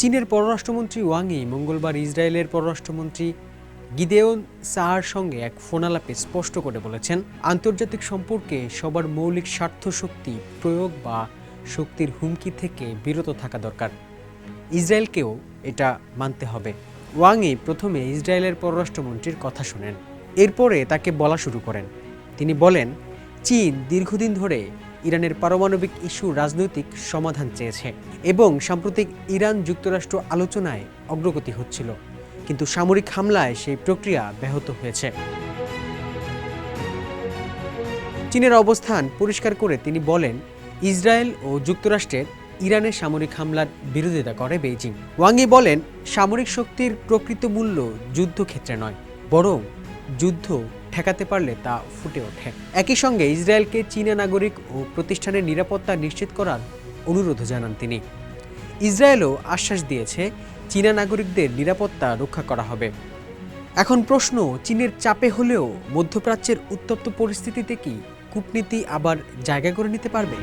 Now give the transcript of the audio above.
চীনের পররাষ্ট্রমন্ত্রী Wang Yi মঙ্গলবার ইসরায়েলের পররাষ্ট্রমন্ত্রী গিদেওন সাহার সঙ্গে এক ফোনালাপে স্পষ্ট করে বলেছেন, আন্তর্জাতিক সম্পর্কে সবার মৌলিক স্বার্থ শক্তি প্রয়োগ বা শক্তির হুমকি থেকে বিরত থাকা দরকার। ইসরায়েলকেও এটা মানতে হবে। ওয়াং ই প্রথমে ইসরায়েলের পররাষ্ট্রমন্ত্রীর কথা শোনেন, এরপরে তাকে বলা শুরু করেন। তিনি বলেন, চীন দীর্ঘদিন ধরে ইরানের পারমাণবিক ইস্যুর রাজনৈতিক সমাধান চেয়েছে এবং সাম্প্রতিক ইরান যুক্তরাষ্ট্র আলোচনায় অগ্রগতি হচ্ছিল, কিন্তু সামরিক হামলায় সেই প্রক্রিয়া ব্যাহত হয়েছে। চীনের অবস্থান পরিষ্কার করে তিনি বলেন, ইসরায়েল ও যুক্তরাষ্ট্রের ইরানের সামরিক হামলার বিরোধিতা করে বেইজিং। ওয়াং ই বলেন, সামরিক শক্তির প্রকৃত মূল্য যুদ্ধক্ষেত্রে নয়, বরং যুদ্ধ ঠেকাতে পারলে তা ফুটে ওঠে। একই সঙ্গে ইসরায়েলকে চীনা নাগরিক ও প্রতিষ্ঠানের নিরাপত্তা নিশ্চিত করার অনুরোধ জানান তিনি। ইসরায়েলও আশ্বাস দিয়েছে, চীনা নাগরিকদের নিরাপত্তা রক্ষা করা হবে। এখন প্রশ্ন, চীনের চাপে হলেও মধ্যপ্রাচ্যের উত্তপ্ত পরিস্থিতিতে কি কূটনীতি আবার জায়গা করে নিতে পারবে?